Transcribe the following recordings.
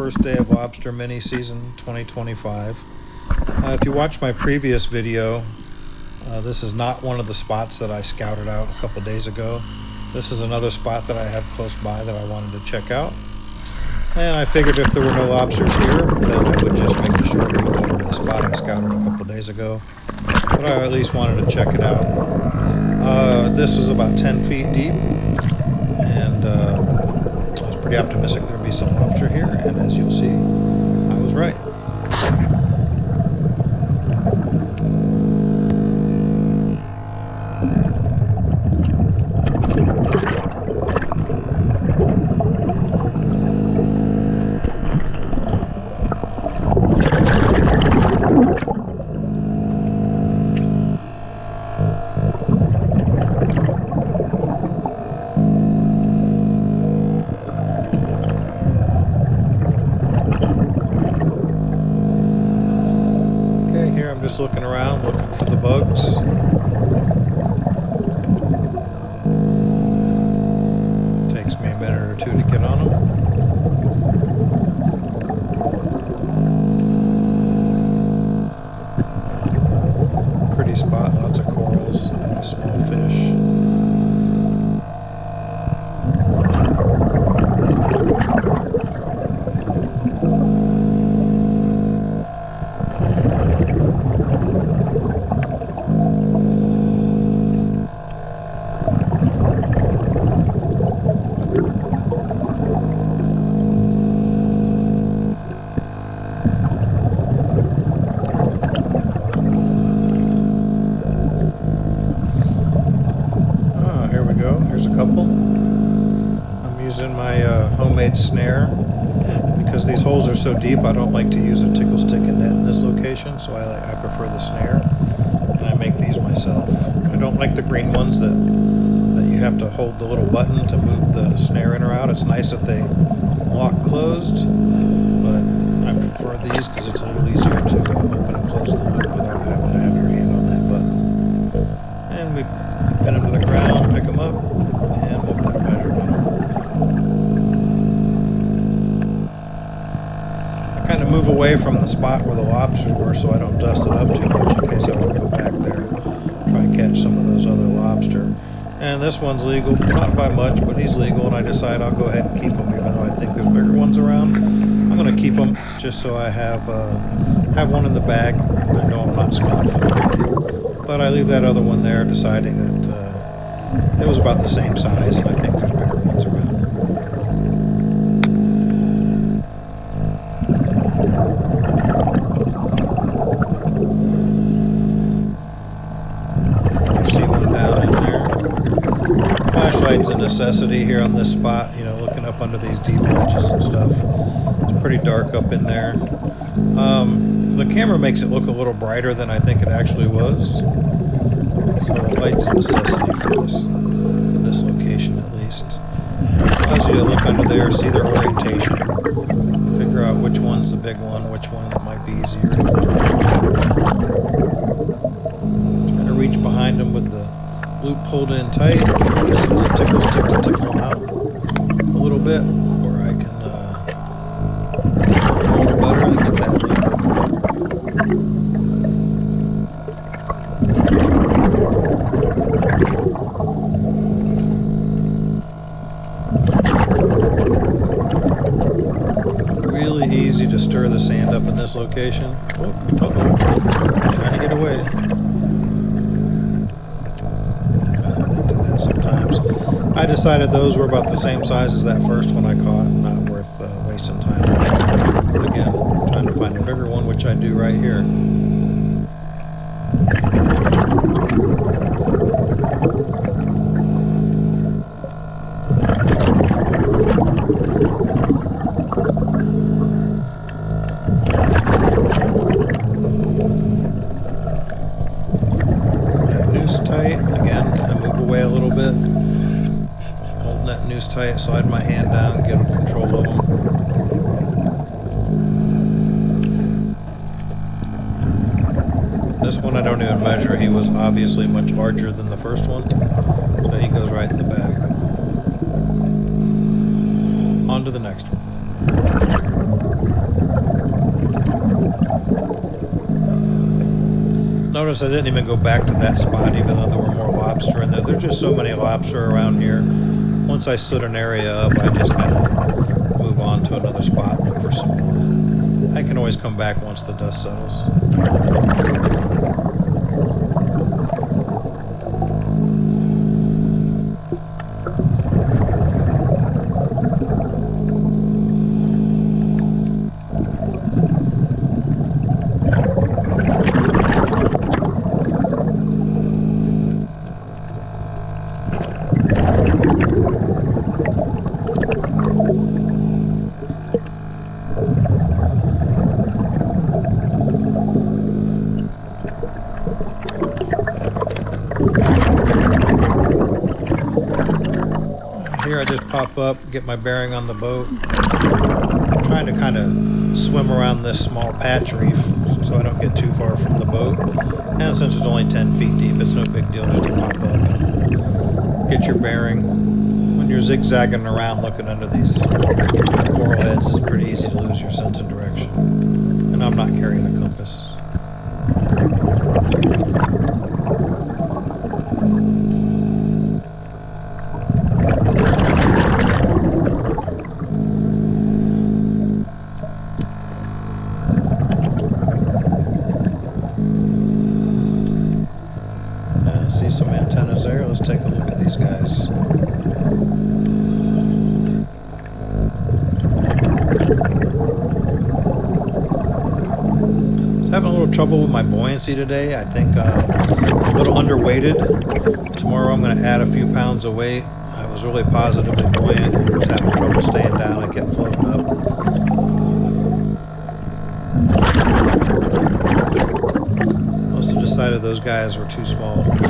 first day of Lobster Mini season 2025. If you watched my previous video, this is not one of the spots that I scouted out a couple days ago. This is another spot that I have close by that I wanted to check out. And I figured if there were no lobsters here, then I would just make a short move over to the spot I scouted a couple days ago. But I at least wanted to check it out. This was about 10 feet deep, and I was pretty optimistic there'd be some lobster here, and as you'll see, I was right. Just looking around, looking for the bugs. Takes me a minute or two to get on them. Pretty spot, lots of corals and small fish. Here's a couple. I'm using my homemade snare. Because these holes are so deep, I don't like to use a tickle stick and net in this location, so I prefer the snare, and I make these myself. I don't like the green ones that you have to hold the little button to move the snare in or out. It's nice that they lock closed, but I prefer these because it's a little easier to open and close the loop without having to have your hand on that button. And we pin them to the ground, pick them up, and we'll put a measure on them. I kind of move away from the spot where the lobsters were so I don't dust it up too much in case I want to go back there and try and catch some of those other lobster. And this one's legal, not by much, but he's legal, and I decide I'll go ahead and keep him, even though I think there's bigger ones around. I'm going to keep them just so I have one in the bag. I know I'm not skunked for it, but I leave that other one there, deciding that it was about the same size, and I think there's bigger ones around. I see one down in there. Flashlight's a necessity here on this spot, you know, looking up under these deep ledges and stuff. It's pretty dark up in there. The camera makes it look a little brighter than I think it actually was. So light's a necessity for this location at least. Allows you to look under there, see their orientation, figure out which one's the big one, which one might be easier to try to reach behind them with the loop pulled in tight. Use it as a tickle stick to tickle them out a little bit, where I can work them a little better and get that loop opened up. Really easy to stir the sand up in this location. Oh, uh-oh. Trying to get away. They do that sometimes. I decided those were about the same size as that first one I caught. Not worth wasting time on. But again, trying to find a bigger one, which I do right here. Tight. Again, I move away a little bit, holding that noose tight, slide my hand down, get control of them. This one I don't even measure. He was obviously much larger than the first one, so he goes right in the bag. On to the next one. Notice I didn't even go back to that spot, even though there were more lobster in there. There's just so many lobster around here. Once I stood an area up, I just kind of move on to another spot, look for some more. I can always come back once the dust settles. Here I just pop up, get my bearing on the boat. I'm trying to kind of swim around this small patch reef so I don't get too far from the boat. And since it's only 10 feet deep, it's no big deal just to pop up and get your bearing. When you're zigzagging around looking under these coral heads, it's pretty easy to lose your sense of direction. And I'm not carrying a compass. See some antennas there. Let's take a look at these guys. I was having a little trouble with my buoyancy today. I think I'm a little underweighted. Tomorrow I'm going to add a few pounds of weight. I was really positively buoyant and was having trouble staying down. I kept floating up. Decided those guys were too small. Didn't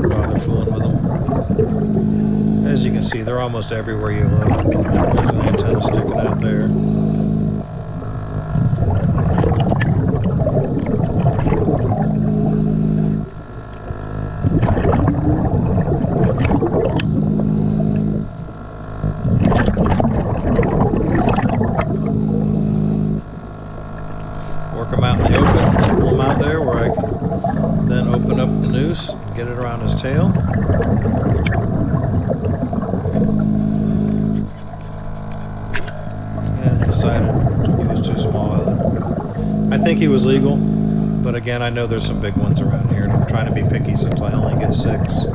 bother fooling with them. As you can see, they're almost everywhere you look. There's an antenna sticking out there. Work them out in the open, tickle them out there where I can then open up the noose and get it around his tail. And decided he was too small. I think he was legal, but again, I know there's some big ones around here, and I'm trying to be picky since I only get 6.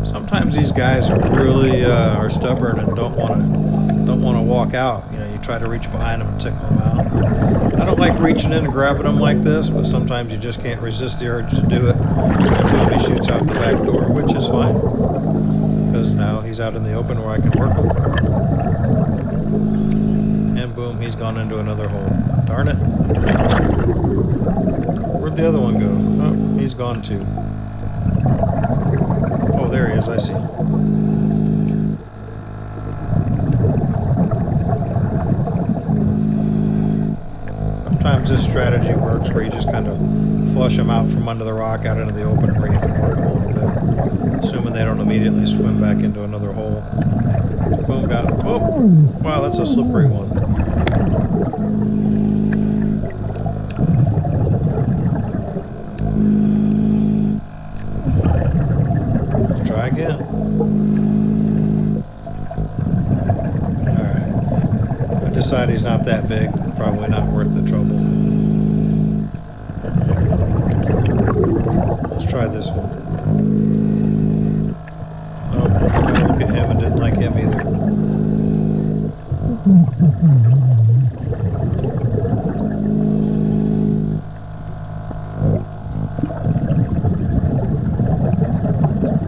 Sometimes these guys are really are stubborn and don't want to walk out. You know, you try to reach behind them and tickle them out. I don't like reaching in and grabbing them like this, but sometimes you just can't resist the urge to do it. And boom, he shoots out the back door, which is fine because now he's out in the open where I can work him. And boom, he's gone into another hole. Darn it! Where'd the other one go? Oh, he's gone too. Oh, there he is, I see him. Sometimes this strategy works where you just kind of flush them out from under the rock out into the open where you can work them a little bit, assuming they don't immediately swim back into another hole. Boom, got him. Oh, wow, that's a slippery one. Try again. Alright. I decide he's not that big. Probably not worth the trouble. Let's try this one. Nope. I look at him and didn't like him either.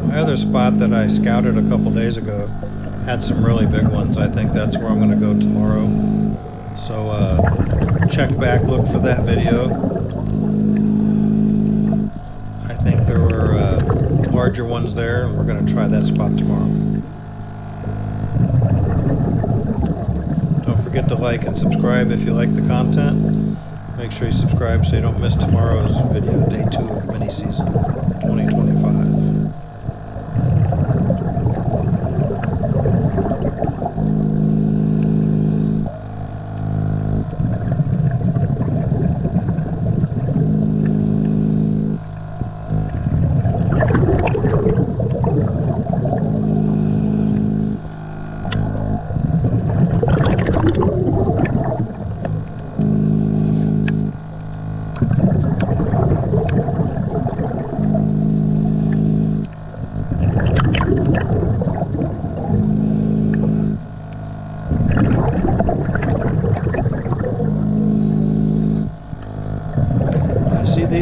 My other spot that I scouted a couple days ago had some really big ones. I think that's where I'm going to go tomorrow. So check back, look for that video. I think there were larger ones there, and we're going to try that spot tomorrow. forget to like and subscribe if you like the content. Make sure you subscribe so you don't miss tomorrow's video, day 2 of mini season 2025.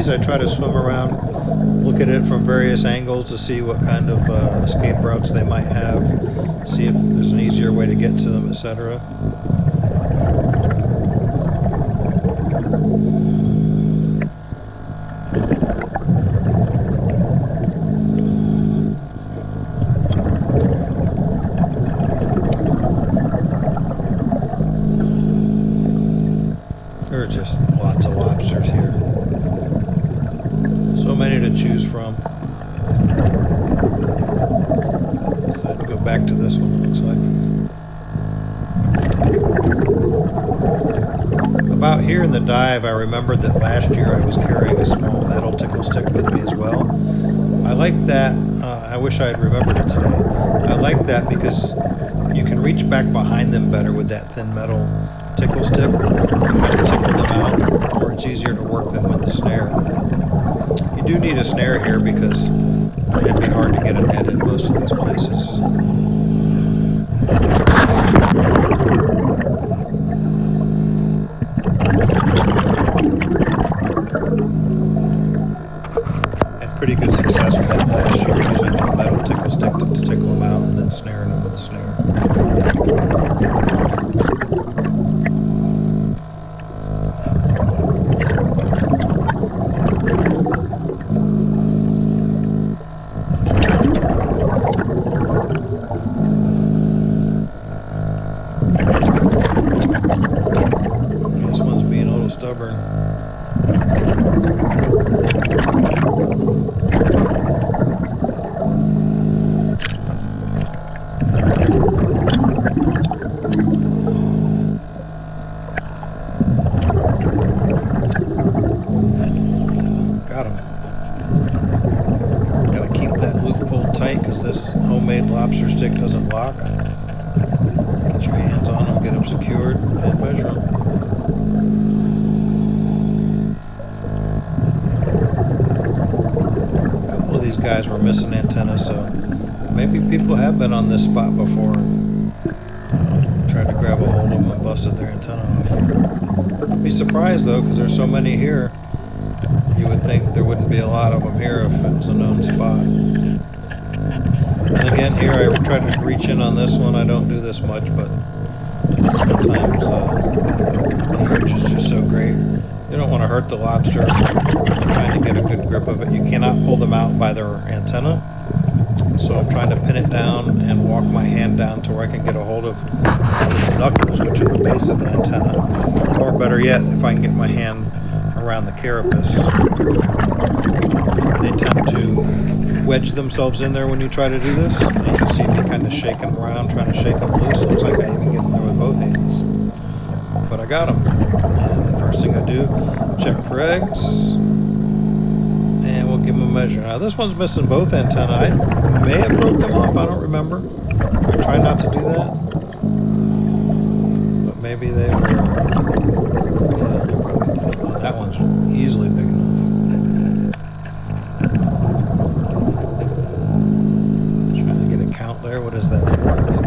I try to swim around, look at it from various angles to see what kind of escape routes they might have, see if there's an easier way to get to them, etc. There are just lots of lobsters here. So many to choose from. Decided to go back to this one, it looks like. About here in the dive, I remembered that last year I was carrying a small metal tickle stick with me as well. I like that. I wish I had remembered it today. I like that because you can reach back behind them better with that thin metal tickle stick. You kind of tickle them out, or it's easier to work them with the snare. You do need a snare here because it'd be hard to get a net in most of these places. Had pretty good success with that last year, using a metal tickle stick to tickle them out and then snaring them with the snare. Stubborn. Got him. Gotta keep that loop pulled tight because this homemade lobster stick doesn't lock. Get your hands on them, get them secured, and measure them. These guys were missing antennas, so maybe people have been on this spot before and tried to grab a hold of them and busted their antenna off. I'd be surprised though, because there's so many here. You would think there wouldn't be a lot of them here if it was a known spot. And again, here I try to reach in on this one. I don't do this much, but sometimes the urge is just so great. You don't want to hurt the lobster. Trying to get a good grip of it. You cannot pull them out by their antenna. So I'm trying to pin it down and walk my hand down to where I can get a hold of its knuckles, which are the base of the antenna. Or better yet, if I can get my hand around the carapace. They tend to wedge themselves in there when you try to do this. And you can see me kind of shaking them around, trying to shake them loose. It looks like I even get in there with both hands. But I got them. And first thing I do, check for eggs. And we'll give them a measure. Now this one's missing both antennae. I may have broke them off, I don't remember. I try not to do that. But maybe they were... Yeah, that one's easily big enough. Trying to get a count there. What is that for, I think?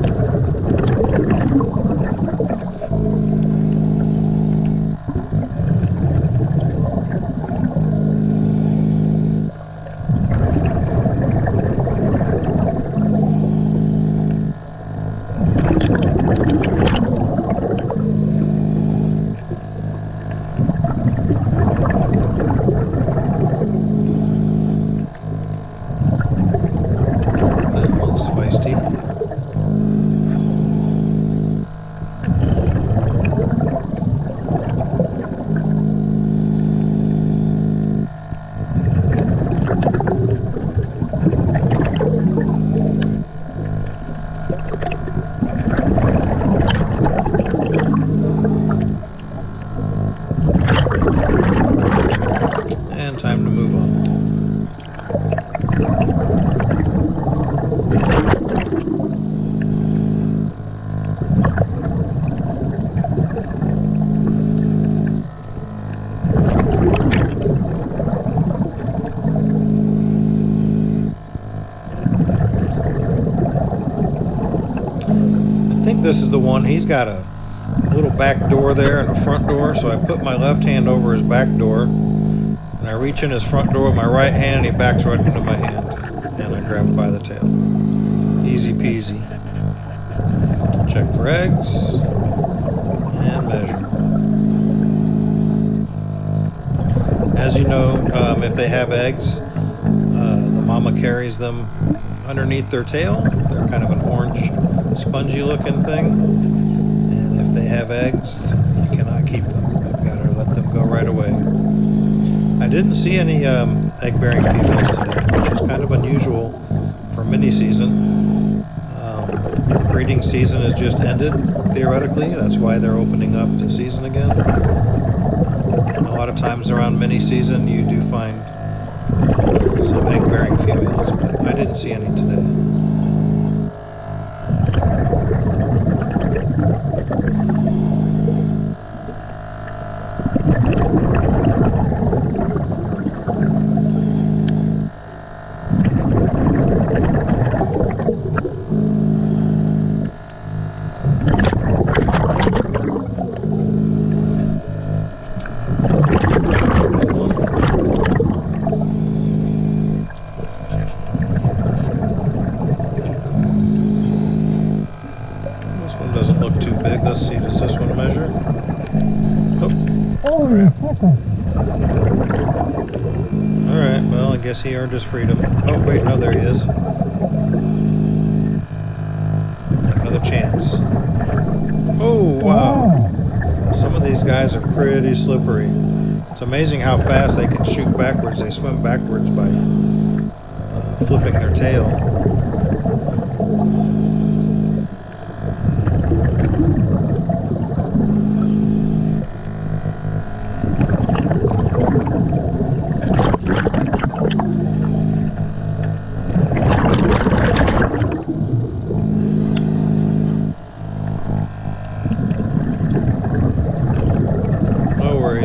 this is the one. He's got a little back door there and a front door, so I put my left hand over his back door, and I reach in his front door with my right hand, and he backs right into my hand, and I grab him by the tail. Easy peasy. Check for eggs, and measure. As you know, if they have eggs, the mama carries them underneath their tail. They're kind of an orange, spongy looking thing. And if they have eggs, you cannot keep them. You've got to let them go right away. I didn't see any egg-bearing females today, which is kind of unusual for mini season. Breeding season has just ended, theoretically. That's why they're opening up the season again. And a lot of times around mini season, you do find some egg-bearing females, but I didn't see any today. Doesn't look too big. Let's see, does this one measure? Oh, crap. Alright, well, I guess he earned his freedom. Oh, wait, no, there he is. Another chance. Oh, wow. Some of these guys are pretty slippery. It's amazing how fast they can shoot backwards. They swim backwards by flipping their tail.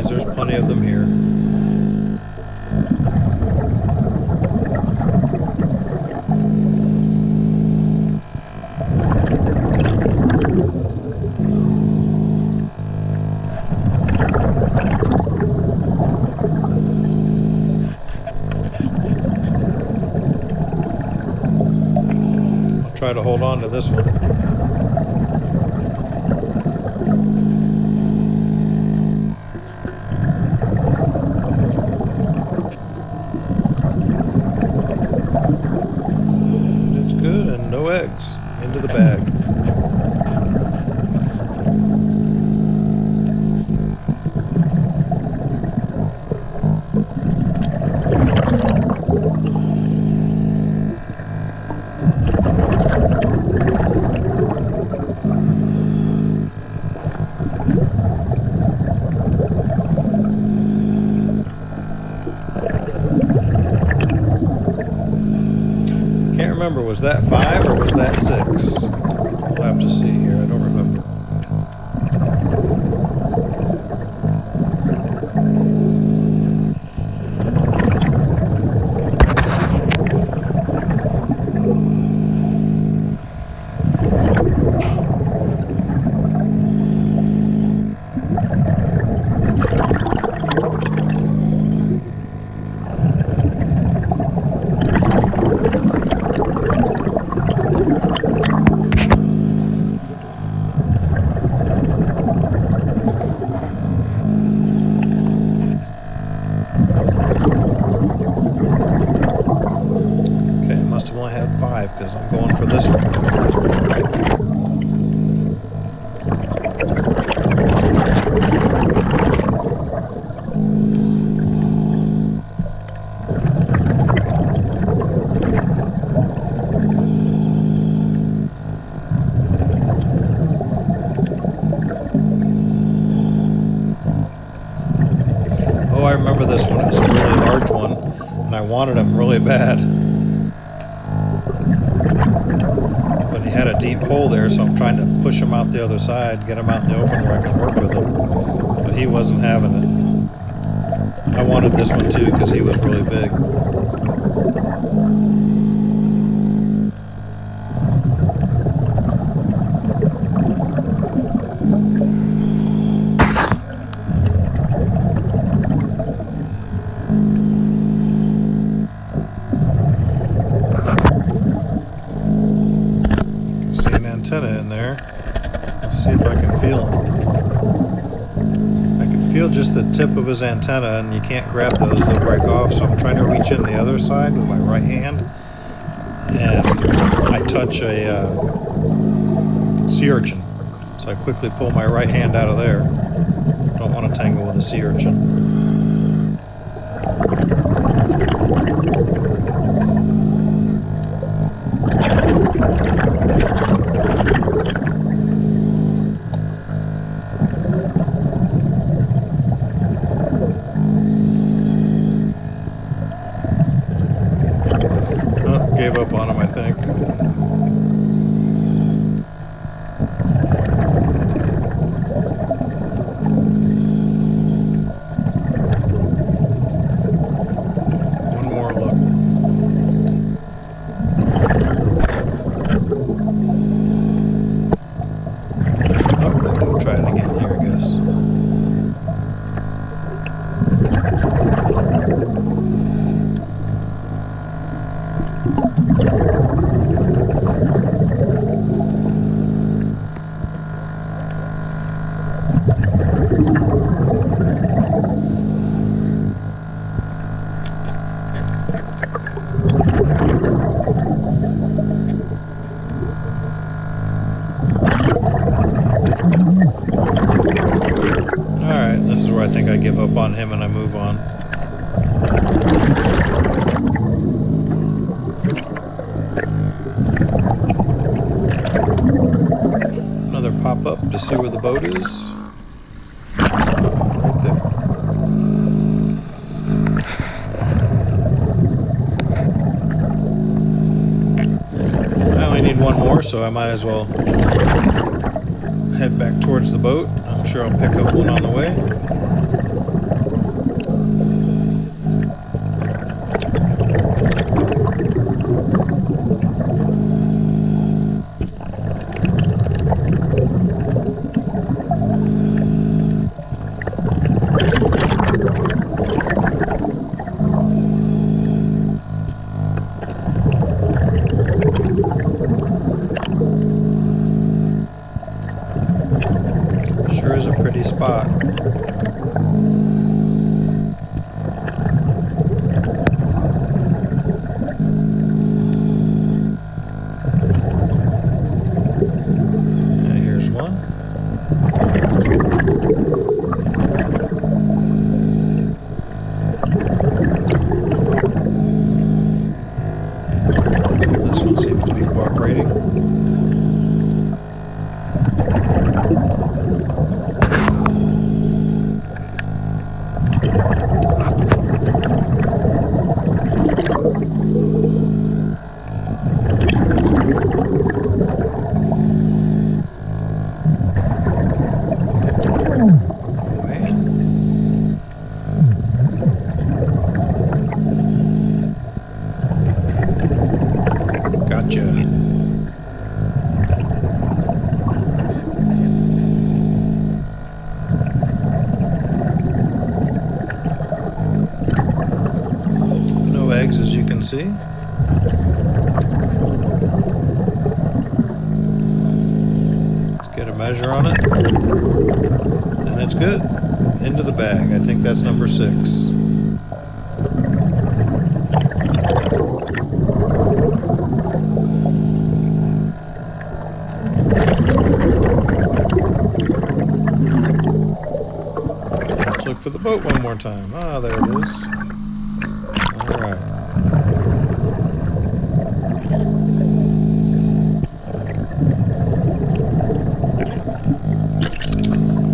There's plenty of them here. I'll try to hold on to this one. No eggs. Into the bag. Can't remember, was that 5 or was that 6? We'll have to see here, I don't remember. Only had 5 because I'm going for this one. Oh, I remember this one. It was a really large one, and I wanted him really bad. But he had a deep hole there, so I'm trying to push him out the other side, get him out in the open where I can work with him. But he wasn't having it. I wanted this one too because he was really big. just the tip of his antenna, and you can't grab those, they'll break off. So I'm trying to reach in the other side with my right hand, and I touch a sea urchin. So I quickly pull my right hand out of there. Don't want to tangle with a sea urchin. Gave up on him, I think. One more look. Oh, I'll try it again here, I guess. Alright, this is where I think I give up on him and I move on. Another pop-up to see where the boat is. Right there. I only need one more, so I might as well head back towards the boat. I'm sure I'll pick up one on the way. Sure is a pretty spot. Here's one. This one seems to be cooperating. No eggs, as you can see. Let's get a measure on it. And it's good. Into the bag. I think that's number 6. Let's look for the boat one more time. Ah, there it is. All right.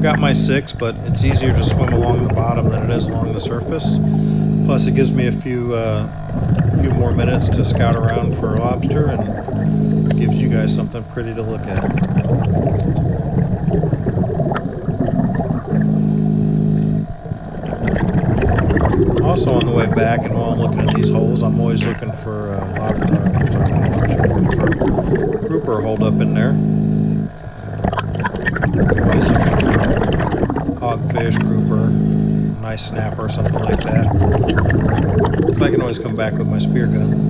Got my 6, but it's easier to swim along the bottom than it is along the surface. Plus, it gives me a few more minutes to scout around for a lobster, and gives you guys something pretty to look at. Also, on the way back, and while I'm looking at these holes, I'm always looking for grouper holed up in there. Always looking for hogfish, grouper, nice snapper, something like that. So I can always come back with my spear gun.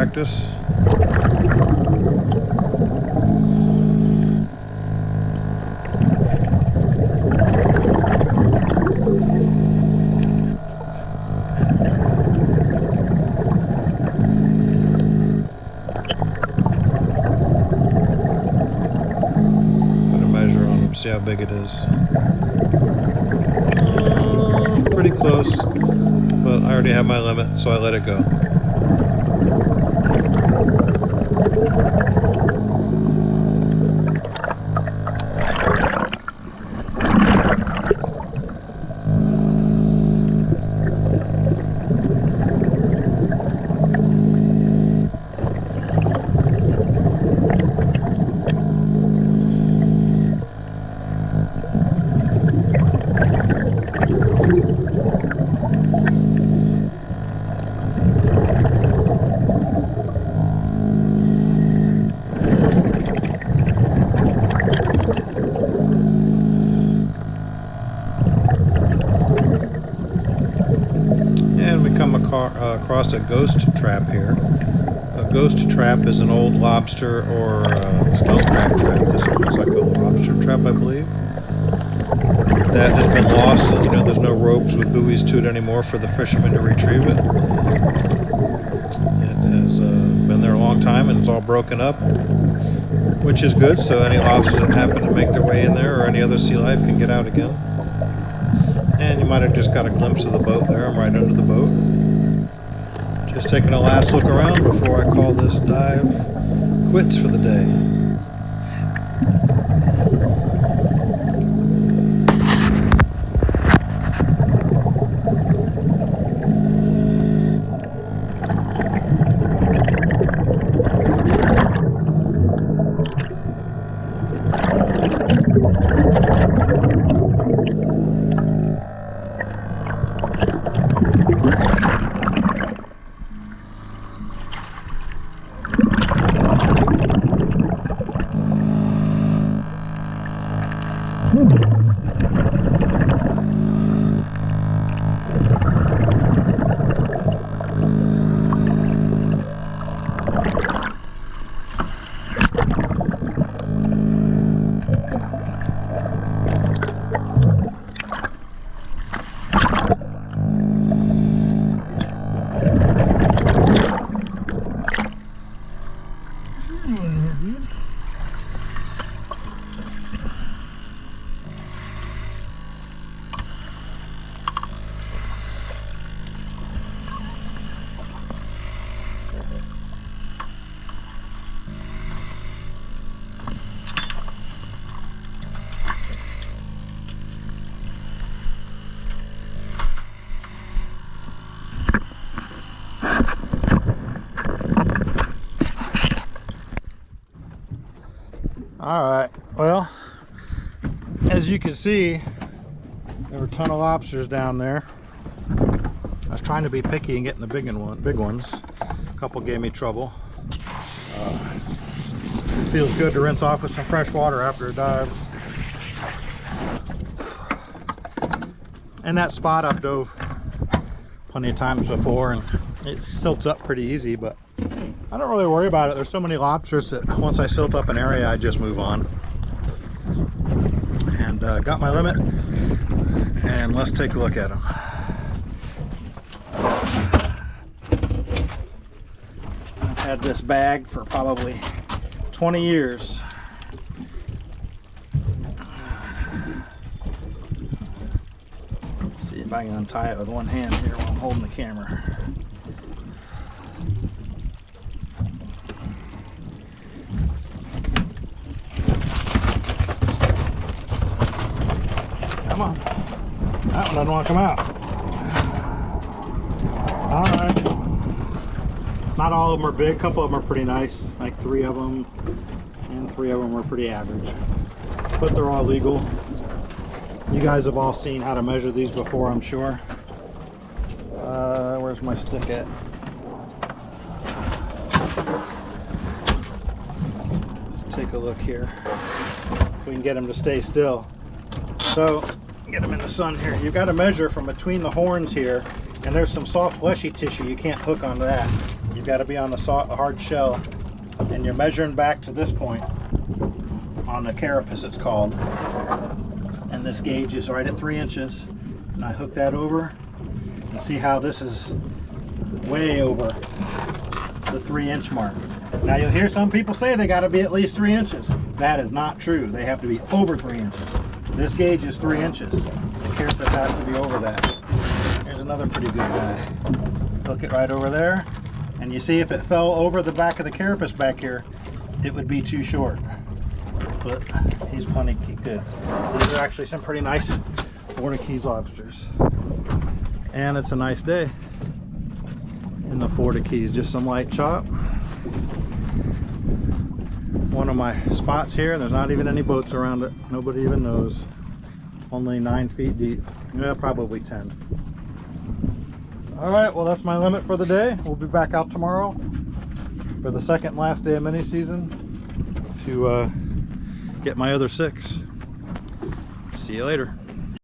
practice. See how big it is. Pretty close, but I already have my limit, so I let it go. Across a ghost trap here. A ghost trap is an old lobster or stone crab trap. This one looks like a lobster trap, I believe. That has been lost. You know, there's no ropes with buoys to it anymore for the fishermen to retrieve it. It has been there a long time and it's all broken up, which is good, so any lobsters that happen to make their way in there or any other sea life can get out again. And you might have just got a glimpse of the boat there. I'm right under the boat. Just taking a last look around before I call this dive quits for the day. Alright, well, as you can see, there were a ton of lobsters down there. I was trying to be picky and getting the big ones. A couple gave me trouble. It feels good to rinse off with some fresh water after a dive. And that spot I've dove plenty of times before, and it silts up pretty easy, but I don't really worry about it. There's so many lobsters that once I silt up an area, I just move on. And got my limit, and let's take a look at them. I've had this bag for probably 20 years. Let's see if I can untie it with one hand here while I'm holding the camera. Come on. That one doesn't want to come out. Alright. Not all of them are big. A couple of them are pretty nice. Like 3 of them. And 3 of them were pretty average. But they're all legal. You guys have all seen how to measure these before, I'm sure. Where's my stick at? Let's take a look here. So we can get them to stay still. So, get them in the sun here. You've got to measure from between the horns here, and there's some soft fleshy tissue. You can't hook onto that. You've got to be on the hard shell, and you're measuring back to this point on the carapace, it's called. And this gauge is right at 3 inches. And I hook that over, and see how this is way over the 3-inch mark. Now you'll hear some people say they got to be at least 3 inches. That is not true. They have to be over 3 inches. This gauge is 3 inches. The carapace has to be over that. Here's another pretty good guy. Hook it right over there, and you see if it fell over the back of the carapace back here, it would be too short. But he's plenty good. These are actually some pretty nice Florida Keys lobsters. And it's a nice day in the Florida Keys. Just some light chop. One of my spots here, there's not even any boats around it. Nobody even knows. Only 9 feet deep. Yeah, probably 10. All right, well, that's my limit for the day. We'll be back out tomorrow for the second last day of mini season to get my other 6. See you later.